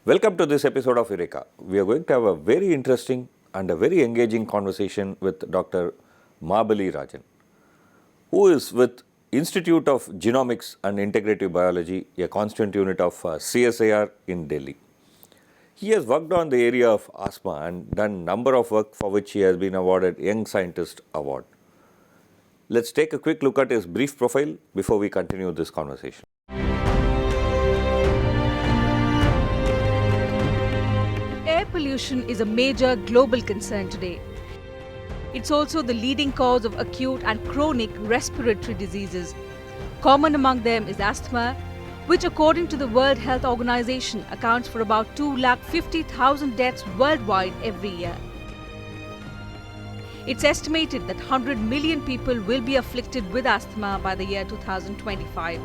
Welcome to this episode of Eureka. We are going to have a very interesting and a very engaging conversation with Dr. Mabalirajan, who is with Institute of Genomics and Integrative Biology, a constituent unit of CSIR in Delhi. He has worked on the area of asthma and done number of work for which he has been awarded Young Scientist Award. Let's take a quick look at his brief profile before we continue this conversation. Air pollution is a major global concern today. It's also the leading cause of acute and chronic respiratory diseases. Common among them is asthma, which according to the World Health Organization accounts for about 250,000 deaths worldwide every year. It's estimated that 100 million people will be afflicted with asthma by the year 2025.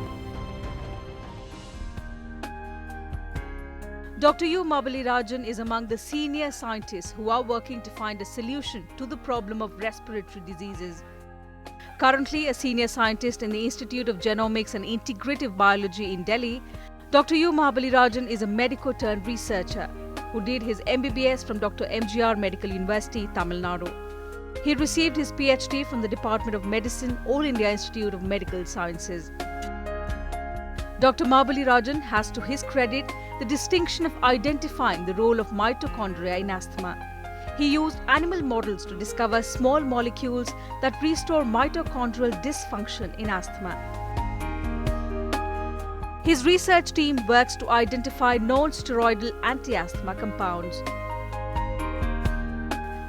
Dr. U Mabalirajan is among the senior scientists who are working to find a solution to the problem of respiratory diseases. Currently a senior scientist in the Institute of Genomics and Integrative Biology in Delhi, Dr. U Mabalirajan is a medico-turned-researcher who did his MBBS from Dr. MGR Medical University, Tamil Nadu. He received his PhD from the Department of Medicine, All India Institute of Medical Sciences. Dr. Mabalirajan has to his credit the distinction of identifying the role of mitochondria in asthma. He used animal models to discover small molecules that restore mitochondrial dysfunction in asthma. His research team works to identify non-steroidal anti-asthma compounds.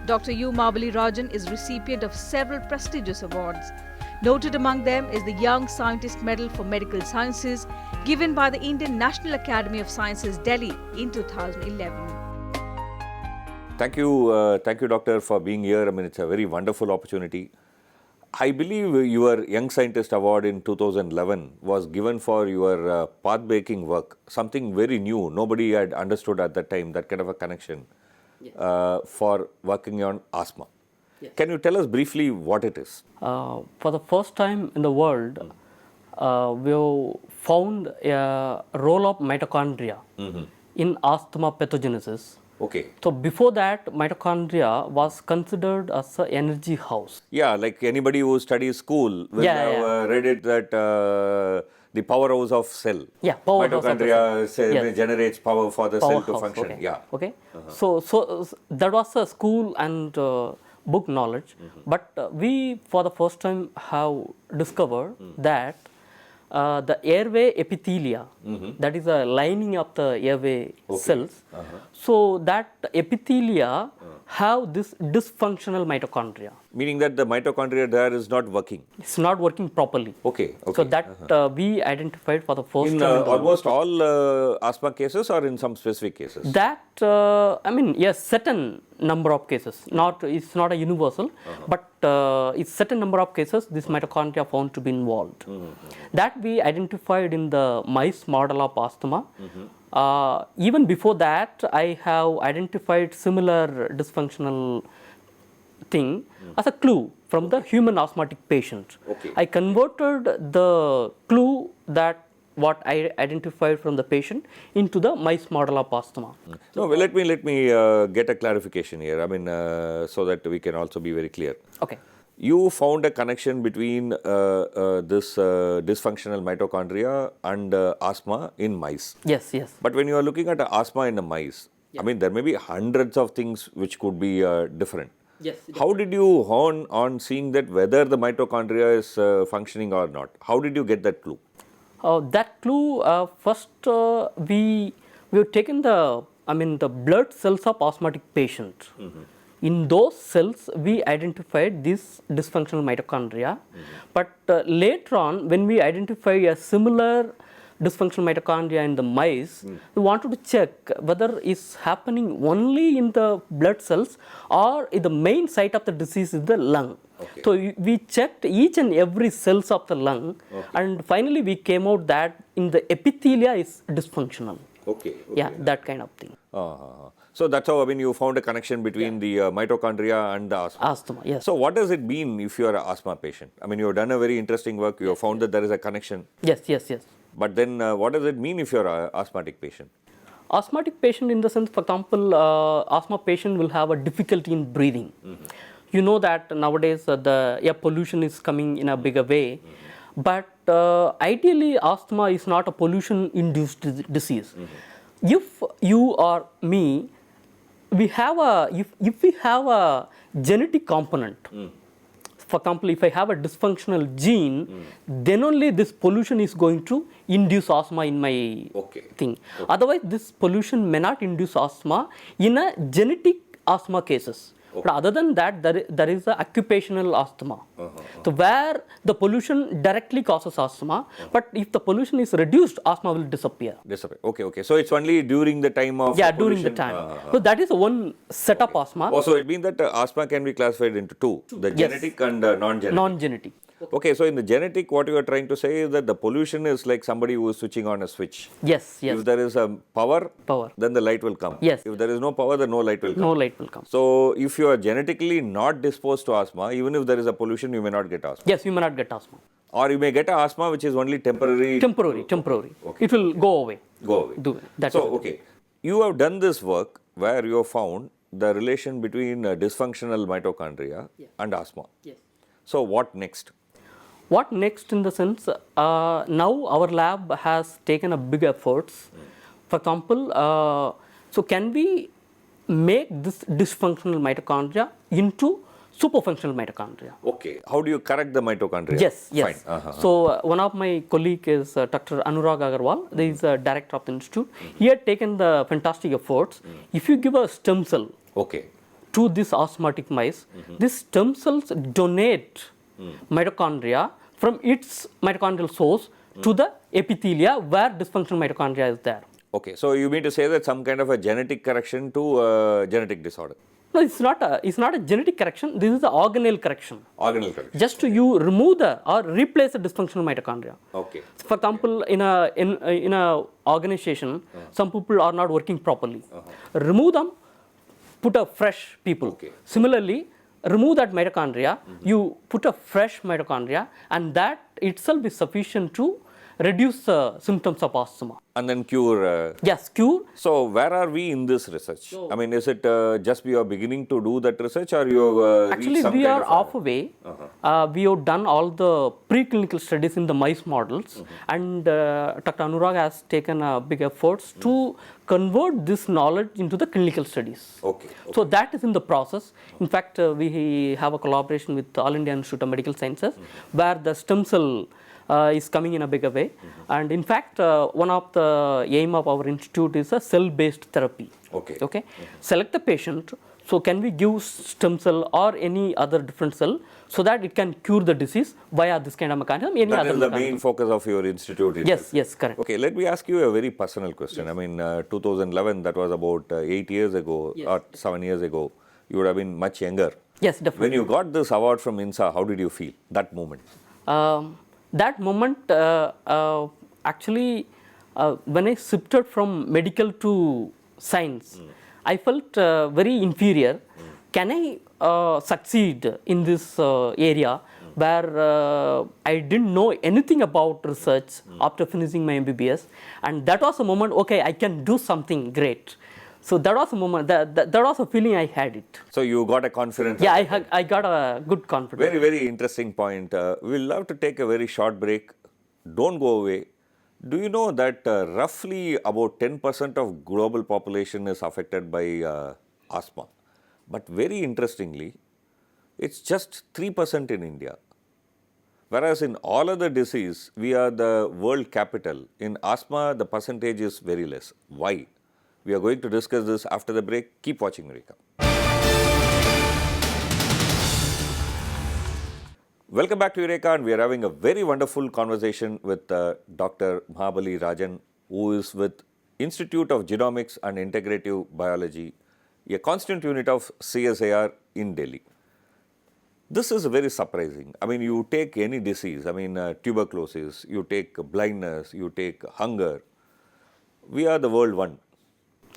Dr. U Mabalirajan is recipient of several prestigious awards. Noted among them is the Young Scientist Medal for Medical Sciences given by the Indian National Academy of Sciences, Delhi in 2011. Thank you, Doctor, for being here. I mean, it's a very wonderful opportunity. I believe your Young Scientist Award in 2011 was given for your path-breaking work, something very new. Nobody had understood at that time that kind of a connection for working on asthma. Yes. Can you tell us briefly what it is? For the first time in the world, we found a role of mitochondria in asthma pathogenesis. Okay. So before that, mitochondria was considered as an energy house. Yeah, like anybody who studies school will have read it that the powerhouse of cell. Yeah, powerhouse of the Mitochondria generates power for the cell to Powerhouse, function. okay. Yeah. Okay. So that was a school and book knowledge, but we for the first time have discovered that the airway epithelia, that is a lining of the airway cells, so that epithelia have this dysfunctional mitochondria. Meaning that the mitochondria there is not working. It's not working properly. Okay. So that we identified for the first In time. almost all asthma cases or in some specific cases? That I mean, yes, certain number of cases. It's not a universal, but it's certain number of cases this mitochondria found to be involved. That we identified in the mice model of asthma. Even before that, I have identified similar dysfunctional thing as a clue from the human asthmatic patient. Okay. I converted the clue that what I identified from the patient into the mice model of asthma. No, well, let me get a clarification here. I mean, so that we can also be very clear. Okay. You found a connection between this dysfunctional mitochondria and asthma in mice. Yes, yes. But when you are looking at asthma in the mice, I mean, there may be hundreds of things which could be different. Yes. How did you hone on seeing that whether the mitochondria is functioning or not? How did you get that clue? That clue, first we have taken the blood cells of asthmatic patient. In those cells, we identified this dysfunctional mitochondria. But later on, when we identify a similar dysfunctional mitochondria in the mice, we wanted to check whether it's happening only in the blood cells or in the main site of the disease is the lung. Okay. So we checked each and every cells of the lung, and finally we came out that in the epithelia is dysfunctional. Okay. Yeah, that kind of thing. So that's how, I mean, you found a connection between the mitochondria and the asthma. Asthma, yes. So what does it mean if you are an asthma patient? I mean, you have done a very interesting work. You have found that there is a connection. Yes, yes, yes. But then what does it mean if you are an asthmatic patient? Asthmatic patient in the sense, for example, asthma patient will have a difficulty in breathing. You know that nowadays the air pollution is coming in a bigger way, but ideally asthma is not a pollution induced disease. If you or me, we have a, if we have a genetic component, for example, if I have a dysfunctional gene, then only this pollution is going to induce asthma in my thing. Otherwise, this pollution may not induce asthma in a genetic asthma cases. But other than that, there is a occupational asthma. So where the pollution directly causes asthma, but if the pollution is reduced, asthma will disappear. Okay. So it's only during the time of during the time. So that is one set of asthma. So it means that asthma can be classified into two, the genetic and non-genetic. Non-genetic. Okay, so in the genetic, what you are trying to say is that the pollution is like somebody who is switching on a switch. Yes. If there is a power, then the light will come. Yes. If there is no power, then no light will come. No light will come. So if you are genetically not disposed to asthma, even if there is a pollution, you may not get asthma. Yes, you may not get asthma. Or you may get asthma which is only temporary. Temporary. Okay. It will go away. Okay. You have done this work where you have found the relation between dysfunctional mitochondria and asthma. Yes. So what next? What next in the sense, now our lab has taken a big efforts. For example, so can we make this dysfunctional mitochondria into superfunctional mitochondria? Okay. How do you correct the mitochondria? Yes. Fine. So one of my colleague is Dr. Anurag Agarwal. He is a director of the institute. He had taken the fantastic efforts. If you give a stem cell to this asthmatic mice, these stem cells donate mitochondria from its mitochondrial source to the epithelia where dysfunctional mitochondria is there. Okay, so you mean to say that some kind of a genetic correction to a genetic disorder? No, it's not a genetic correction. This is an organelle correction. Organelle correction. Just to you remove or replace the dysfunctional mitochondria. Okay. For example, in a organization, some people are not working properly. Remove them, put a fresh people. Similarly, remove that mitochondria, you put a fresh mitochondria, and that itself is sufficient to reduce the symptoms of asthma. And then cure. Yes, cure. So where are we in this research? I mean, is it just we are beginning to do that research, or you have actually we are halfway. We have done all the preclinical studies in the mice models, and Dr. Anurag has taken big efforts to convert this knowledge into the clinical studies. Okay. So that is in the process. In fact, we have a collaboration with the All India Institute of Medical Sciences, where the stem cell is coming in a bigger way. And in fact, one of the aim of our institute is a cell-based therapy. Okay. Select the patient. So can we give stem cell or any other different cell so that it can cure the disease via this kind of mechanism? That is the main focus of your institute. Yes, correct. Okay, let me ask you a very personal question. I mean, 2011, that was about 8 years ago or 7 years ago. You would have been much younger. Yes, definitely. When you got this award from INSA, how did you feel that moment? That moment, actually, when I shifted from medical to science, I felt very inferior. Can I succeed in this area where I didn't know anything about research after finishing my MBBS? And that was a moment, okay, I can do something great. So that was a moment, that was a feeling I had it. So you got a confidence? Yeah, I got a good confidence. Very, very interesting point. We'll love to take a very short break. Don't go away. Do you know that roughly about 10% of global population is affected by asthma? But very interestingly, it's just 3% in India. Whereas in all other disease, we are the world capital. In asthma, the percentage is very less. Why? We are going to discuss this after the break. Keep watching Eureka. Welcome back to Eureka, and we are having a very wonderful conversation with Dr. Mabalirajan, who is with Institute of Genomics and Integrative Biology, a constant unit of CSIR in Delhi. This is very surprising. I mean, you take any disease, I mean tuberculosis, you take blindness, you take hunger, we are the world one.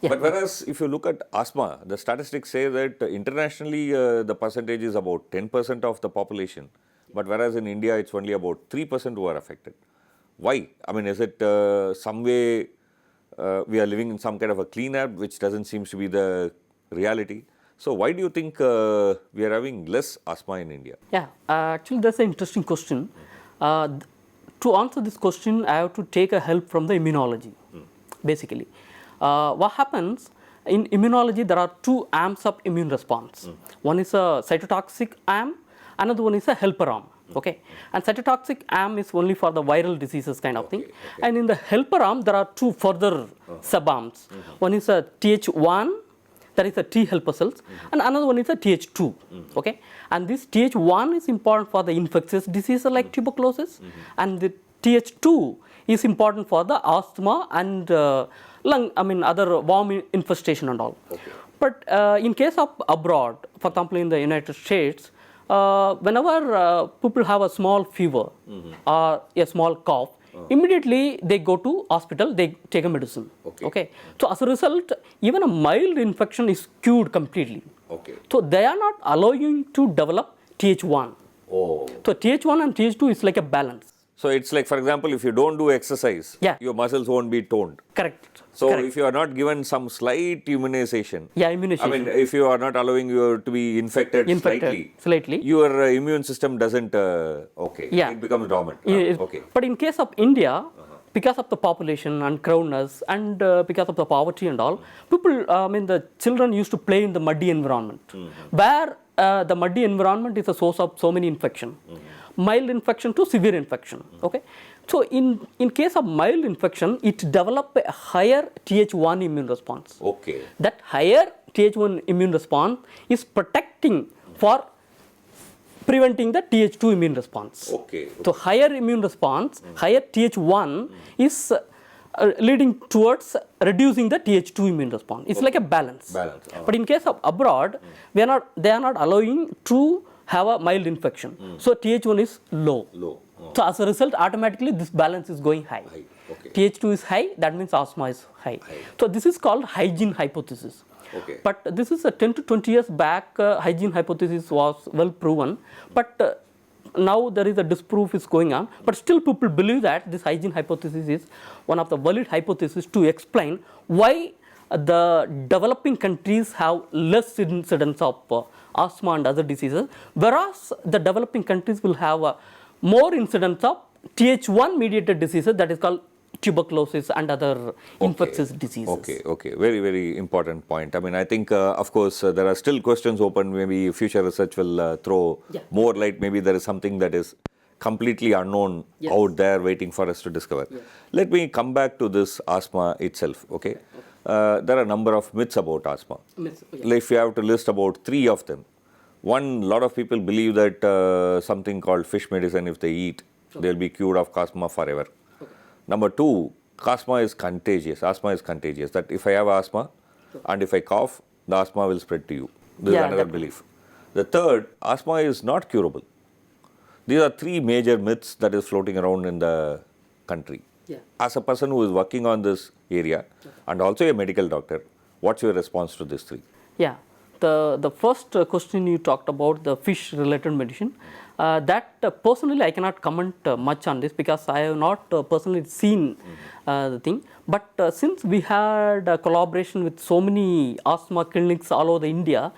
Yeah. But whereas if you look at asthma, the statistics say that internationally the percentage is about 10% of the population. But whereas in India, it's only about 3% who are affected. Why? I mean, is it some way we are living in some kind of a clean air, which doesn't seem to be the reality. So why do you think we are having less asthma in India? Yeah, actually that's an interesting question. To answer this question, I have to take a help from the immunology, basically. What happens in immunology, there are two arms of immune response. One is a cytotoxic arm, another one is a helper arm. Okay, and cytotoxic arm is only for the viral diseases kind of thing. And in the helper arm, there are two further sub-arms. One is a Th1, that is a T helper cells, and another one is a Th2. Okay, and this Th1 is important for the infectious diseases like tuberculosis, and the Th2 is important for the asthma and other worm infestation and all. But in case of abroad, for example, in the United States, whenever people have a small fever or a small cough, immediately they go to hospital, they take a medicine. Okay. So as a result, even a mild infection is cured completely. So they are not allowing to develop Th1. So Th1 and Th2 is like a balance. So it's like, for example, if you don't do exercise, your muscles won't be toned. Correct. So if you are not given some slight immunization, immunization. I mean, if you are not allowing you to be infected slightly, your immune system doesn't, it becomes dormant. But in case of India, because of the population and crowdness and because of the poverty and all, people, the children used to play in the muddy environment, where the muddy environment is a source of so many infection. Mild infection to severe infection. Okay, so in case of mild infection, it develop a higher Th1 immune response. That higher Th1 immune response is protecting for preventing the Th2 immune response. So higher immune response, higher Th1 is leading towards reducing the Th2 immune response. It's like a balance. But in case of abroad, they are not allowing to have a mild infection. So Th1 is low. So as a result, automatically this balance is going high. Th2 is high, that means asthma is high. So this is called hygiene hypothesis. But this is 10 to 20 years back, hygiene hypothesis was well proven. But now there is a disproof is going on. But still people believe that this hygiene hypothesis is one of the valid hypotheses to explain why the developing countries have less incidence of asthma and other diseases, whereas the developing countries will have more incidence of Th1 mediated diseases, that is called tuberculosis and other infectious diseases. Okay. Very, very important point. I mean, I think, of course, there are still questions open. Maybe future research will throw more light. Maybe there is something that is completely unknown out there waiting for us to discover. Let me come back to this asthma itself. There are a number of myths about asthma. If you have to list about 3 of them, one, lot of people believe that something called fish medicine, if they eat, they'll be cured of asthma forever. Number 2, asthma is contagious. That if I have asthma and if I cough, the asthma will spread to you. This is another belief. The third, asthma is not curable. These are 3 major myths that is floating around in the country. As a person who is working on this area and also a medical doctor, what's your response to these 3? The first question you talked about, the fish related medicine, that personally I cannot comment much on this because I have not personally seen the thing. But since we had a collaboration with so many asthma clinics all over India,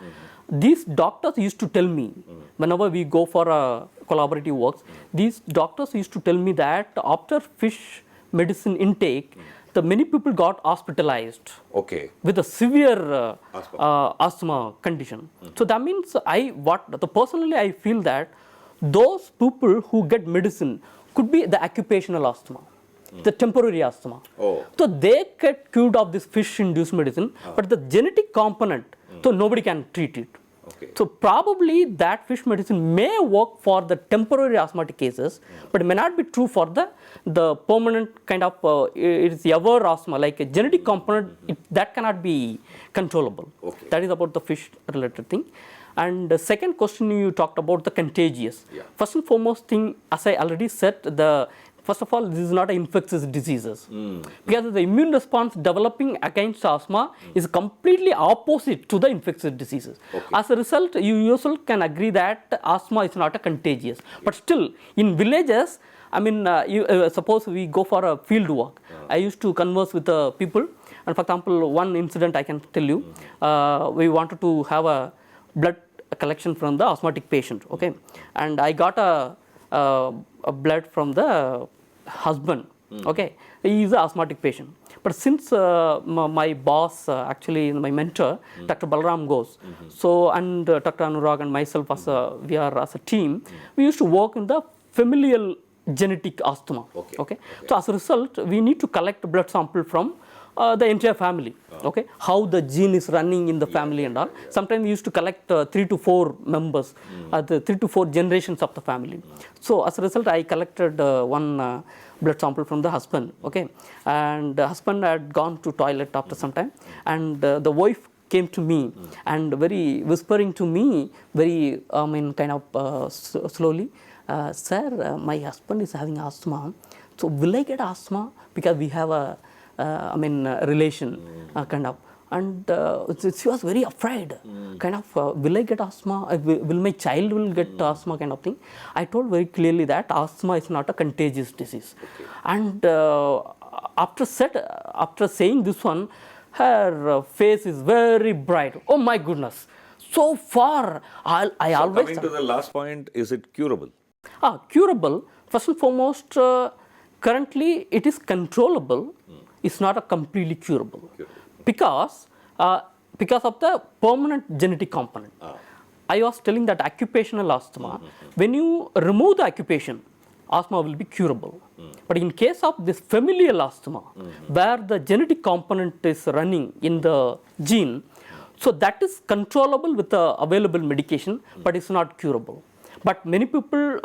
these doctors used to tell me, whenever we go for collaborative works, these doctors used to tell me that after fish medicine intake, the many people got hospitalized with a severe asthma condition. So that means personally I feel that those people who get medicine could be the occupational asthma, the temporary asthma. So they get cured of this fish-induced medicine, but the genetic component, so nobody can treat it. So probably that fish medicine may work for the temporary asthmatic cases, but it may not be true for the permanent kind of, it is ever asthma, like a genetic component, that cannot be controllable. That is about the fish related thing. And the second question you talked about the contagious. First and foremost thing, as I already said, first of all, this is not an infectious diseases. Because the immune response developing against asthma is completely opposite to the infectious diseases. As a result, you yourself can agree that asthma is not a contagious. But still, in villages, I mean, suppose we go for a field work. I used to converse with the people, and for example, one incident I can tell you. We wanted to have a blood collection from the asthmatic patient, okay, and I got a blood from the husband, okay. He is an asthmatic patient. But since my boss, actually my mentor, Dr. Balaram goes, so and Dr. Anurag and myself, we are as a team, we used to work in the familial genetic asthma. Okay. So as a result, we need to collect blood sample from the entire family. Okay, how the gene is running in the family and all. Sometimes we used to collect 3 to 4 members, the 3 to 4 generations of the family. So as a result, I collected one blood sample from the husband. Okay, and the husband had gone to toilet after some time, and the wife came to me and very whispering to me, very kind of slowly, sir, my husband is having asthma. So will I get asthma? Because we have a relation, kind of. And she was very afraid, kind of, will I get asthma? Will my child will get asthma, kind of thing. I told very clearly that asthma is not a contagious disease. And after saying this one, her face is very bright. Oh my goodness! So far, I always. Coming to the last point, is it curable? Curable. First and foremost, currently it is controllable. It's not a completely curable. Because of the permanent genetic component. I was telling that occupational asthma, when you remove the occupation, asthma will be curable. But in case of this familial asthma, where the genetic component is running in the gene, so that is controllable with the available medication, but it's not curable. But many people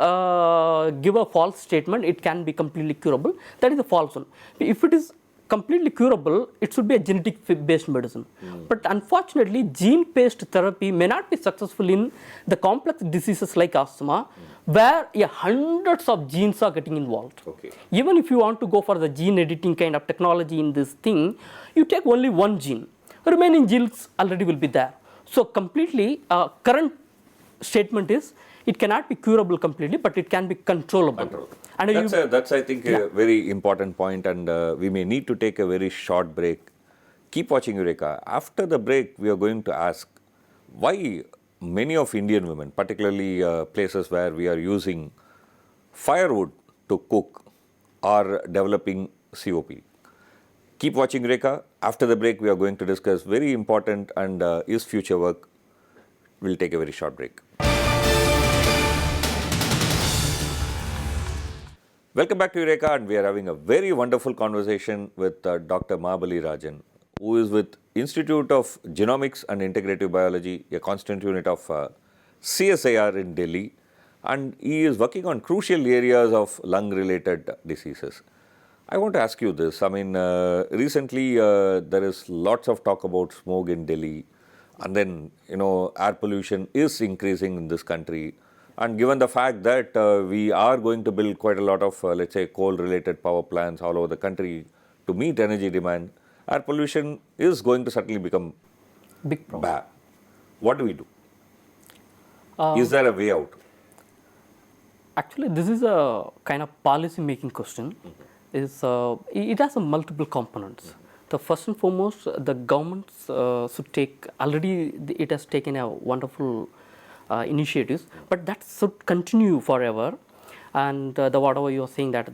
give a false statement, it can be completely curable. That is a false one. If it is completely curable, it should be a genetic based medicine. But unfortunately, gene based therapy may not be successful in the complex diseases like asthma, where hundreds of genes are getting involved. Even if you want to go for the gene editing kind of technology in this thing, you take only one gene. Remaining genes already will be there. So completely, current statement is, it cannot be curable completely, but it can be controllable. And that's I think a very important point, and we may need to take a very short break. Keep watching Eureka. After the break, we are going to ask why many of Indian women, particularly places where we are using firewood to cook, are developing COPD. Keep watching Eureka. After the break, we are going to discuss very important and is future work. We'll take a very short break. Welcome back to Eureka, and we are having a very wonderful conversation with Dr. Mabalirajan, who is with Institute of Genomics and Integrative Biology, a constant unit of CSIR in Delhi, and he is working on crucial areas of lung-related diseases. I want to ask you this. I mean, recently there is lots of talk about smoke in Delhi, and then, air pollution is increasing in this country. And given the fact that we are going to build quite a lot of, let's say, coal-related power plants all over the country to meet energy demand, air pollution is going to certainly become big problem. Bad. What do we do? Is there a way out? Actually, this is a kind of policy-making question. It has multiple components. The first and foremost, the governments should take, already it has taken a wonderful initiatives, but that should continue forever. And the whatever you are saying that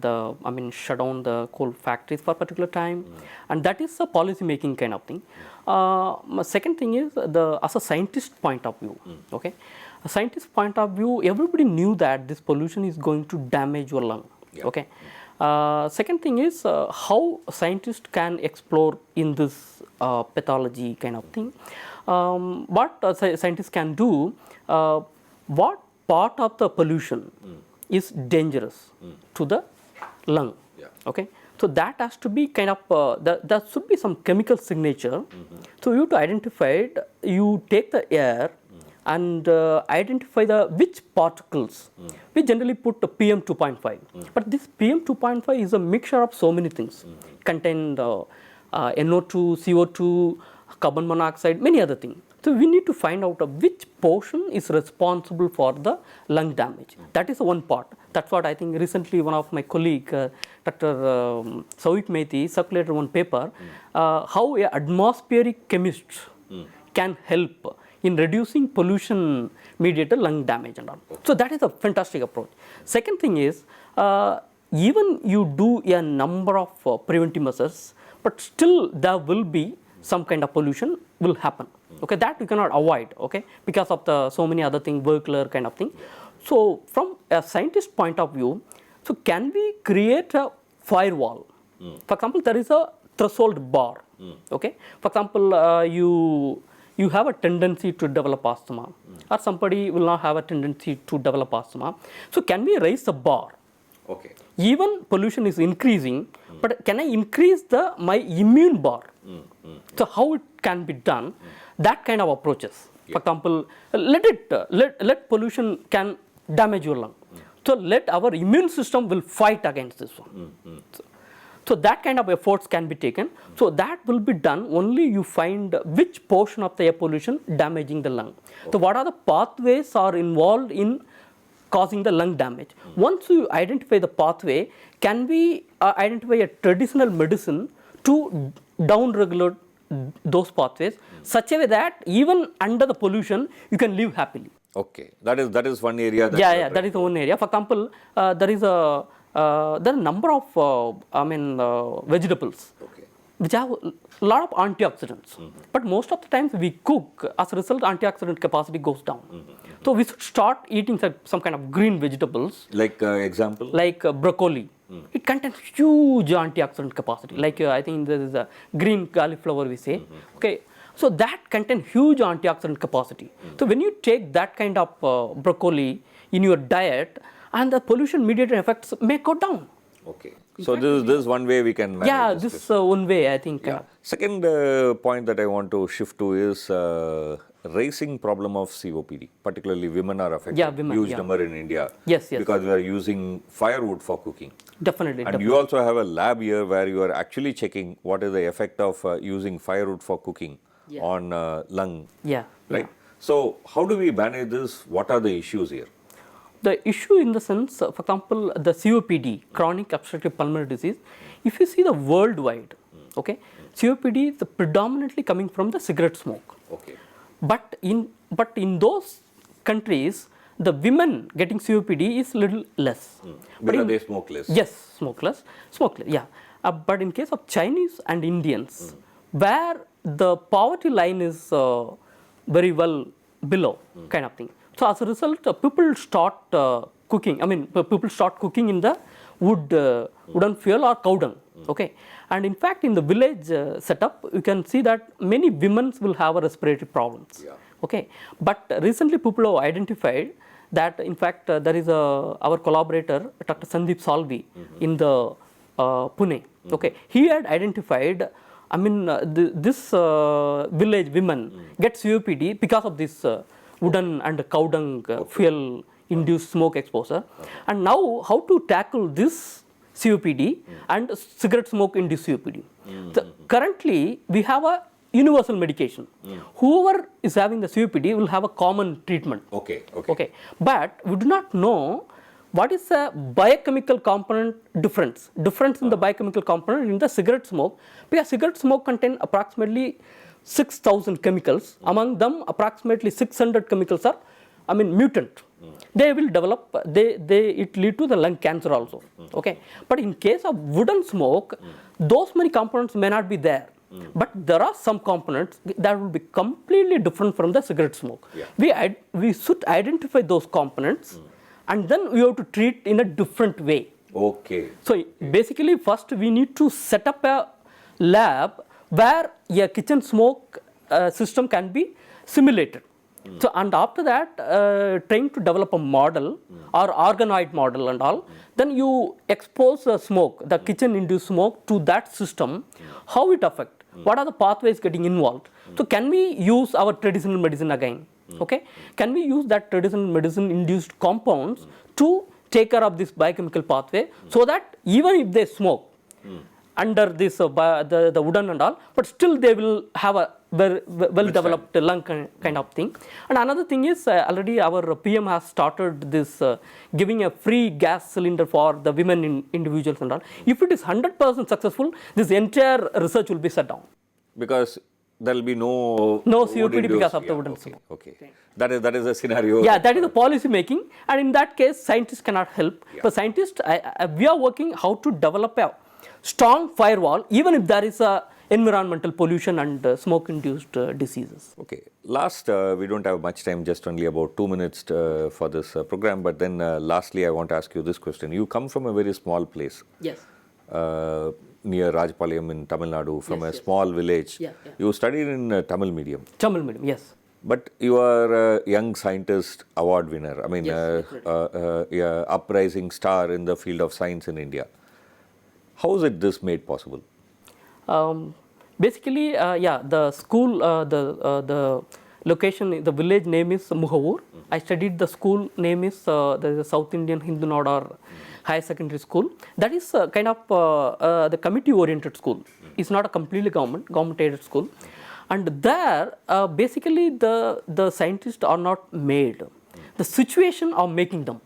shut down the coal factories for a particular time, and that is a policy making kind of thing. Second thing is as a scientist point of view. Okay, a scientist point of view, everybody knew that this pollution is going to damage your lung. Okay. Second thing is how scientists can explore in this pathology kind of thing. What scientists can do, what part of the pollution is dangerous to the lung. Okay, so that has to be kind of, there should be some chemical signature. So you to identify it, you take the air and identify which particles. We generally put the PM 2.5, but this PM 2.5 is a mixture of so many things. Contain NO2, CO2, carbon monoxide, many other things. So we need to find out which portion is responsible for the lung damage. That is one part. That's what I think recently one of my colleague, Dr. Sauvik Methi, circulated one paper, how a atmospheric chemist can help in reducing pollution mediated lung damage and all. So that is a fantastic approach. Second thing is, even you do a number of preventive measures, but still there will be some kind of pollution will happen. Okay, that we cannot avoid, okay, because of the so many other things, vehicular kind of thing. So from a scientist point of view, so can we create a firewall? For example, there is a threshold bar. Okay, for example, you have a tendency to develop asthma, or somebody will not have a tendency to develop asthma. So can we raise the bar? Okay. Even pollution is increasing, but can I increase my immune bar? So how it can be done? That kind of approaches. For example, let pollution can damage your lung. So let our immune system will fight against this one. So that kind of efforts can be taken. So that will be done only you find which portion of the air pollution damaging the lung. So what are the pathways are involved in causing the lung damage? Once you identify the pathway, can we identify a traditional medicine to down-regulate those pathways such a way that even under the pollution you can live happily. Okay, that is one area. That is one area. For example, there are a number of vegetables which have a lot of antioxidants. But most of the times we cook, as a result, antioxidant capacity goes down. So we should start eating some kind of green vegetables. Like example? Like broccoli. It contains huge antioxidant capacity. Like I think there is a green cauliflower we say. Okay, so that contains huge antioxidant capacity. So when you take that kind of broccoli in your diet, and the pollution mediated effects may go down. Okay. So this is one way we can manage. Yeah, this is one way I think. Yeah. Second point that I want to shift to is raising problem of COPD. Particularly women are affected. Yeah, women. Huge number in India. Yes. Because we are using firewood for cooking. Definitely. And you also have a lab here where you are actually checking what is the effect of using firewood for cooking on lung. Yeah. Right. So how do we manage this? What are the issues here? The issue in the sense, for example, the COPD, chronic obstructive pulmonary disease, if you see the worldwide, okay, COPD is predominantly coming from the cigarette smoke. Okay. But in those countries, the women getting COPD is little less. Because they smoke less. Yes, smoke less. Yeah. But in case of Chinese and Indians, where the poverty line is very well below, kind of thing. So as a result, people start cooking. People start cooking in the wooden fuel or cow dung. Okay, and in fact, in the village setup, you can see that many women will have a respiratory problems. Yeah. Okay, but recently people have identified that in fact there is our collaborator Dr. Sandeep Salvi in the Pune. Okay, he had identified. This village women get COPD because of this wooden and cow dung fuel induced smoke exposure. And now how to tackle this COPD and cigarette smoke induced COPD? Currently we have a universal medication. Whoever is having the COPD will have a common treatment. Okay. But we do not know what is the biochemical component difference in the biochemical component in the cigarette smoke, because cigarette smoke contains approximately 6,000 chemicals. Among them, approximately 600 chemicals are, mutant. They will develop, it lead to the lung cancer also. Okay, but in case of wooden smoke, those many components may not be there. But there are some components that will be completely different from the cigarette smoke. Yeah. We should identify those components, and then we have to treat in a different way. Okay. So basically, first we need to set up a lab where a kitchen smoke system can be simulated. So and after that, trying to develop a model or organoid model and all, then you expose the smoke, the kitchen-induced smoke, to that system, how it affects, what are the pathways getting involved. So can we use our traditional medicine again? Okay, can we use that traditional medicine-induced compounds to take care of this biochemical pathway, so that even if they smoke, under this the wooden and all, but still they will have a well developed lung kind of thing. And another thing is already our PM has started this giving a free gas cylinder for the women individuals and all. If it is 100% successful, this entire research will be shut down. Because there will be no COPD because of the wooden smoke. Okay. That is a scenario. Yeah, that is the policy making, and in that case, scientists cannot help. Yeah. But scientists, we are working how to develop a strong firewall, even if there is a environmental pollution and smoke-induced diseases. Okay. Last, we don't have much time, just only about 2 minutes for this program. But then lastly, I want to ask you this question. You come from a very small place. Yes. Near Rajpalayam in Tamil Nadu, from a small village. Yeah. You studied in Tamil medium. Tamil medium, yes. But you are a young scientist award winner. I mean, uprising star in the field of science in India. How is it this made possible? Basically, the school, the location, the village name is Muhavur. I studied the school name is the South Indian Hindu Nodar Higher Secondary School. That is kind of the committee-oriented school. It's not a completely government-aided school. And there, basically, the scientists are not made. The situation of making them.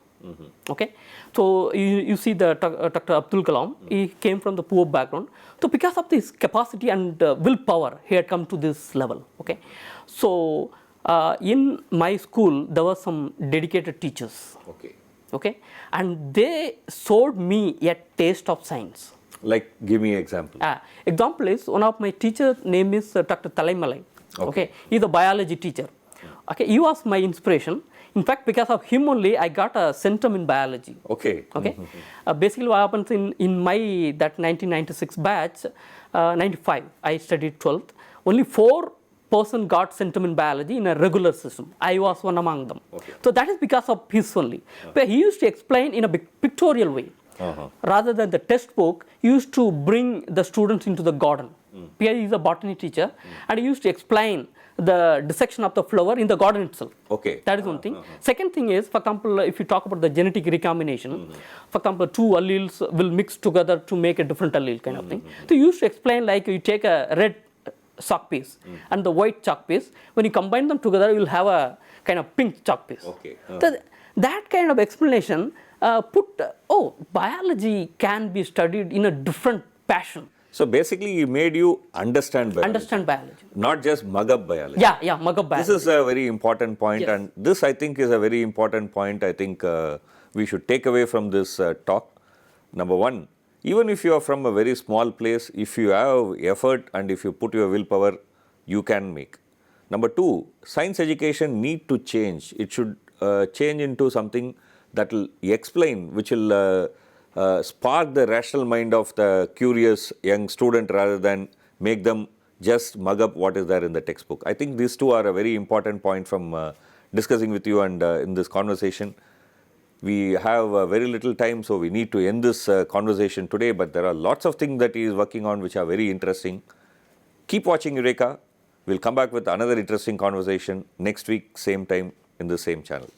Okay, so you see the Dr. Abdul Kalam, he came from the poor background. So because of this capacity and willpower, he had come to this level. Okay, so in my school there were some dedicated teachers. Okay, and they showed me a taste of science. Like, give me an example. Example is one of my teacher name is Dr. Talaimalai. Okay, he's a biology teacher. Okay, he was my inspiration. In fact, because of him only, I got a centum in biology. Okay. Basically, what happens in my that 1996 batch, 95, I studied 12th. Only 4% got centum in biology in a regular system. I was one among them. So that is because of his only. But he used to explain in a pictorial way. Rather than the textbook, he used to bring the students into the garden. Pierre is a botany teacher, and he used to explain the dissection of the flower in the garden itself. Okay. That is one thing. Second thing is, for example, if you talk about the genetic recombination, for example, two alleles will mix together to make a different allele kind of thing. So you used to explain like you take a red chalk piece and the white chalk piece. When you combine them together, you will have a kind of pink chalk piece. Okay. So that kind of explanation biology can be studied in a different passion. So basically, he made you understand biology. Understand biology. Not just mug up biology. Yeah, mug up biology. This is a very important point, Yes. and this I think is a very important point. I think we should take away from this talk. Number one, even if you are from a very small place, if you have effort and if you put your willpower, you can make. Number two, science education need to change. It should change into something that will explain, which will spark the rational mind of the curious young student rather than make them just mug up what is there in the textbook. I think these two are a very important point from discussing with you, and in this conversation. We have very little time, so we need to end this conversation today, but there are lots of things that he is working on which are very interesting. Keep watching Eureka. We'll come back with another interesting conversation next week, same time, in the same channel.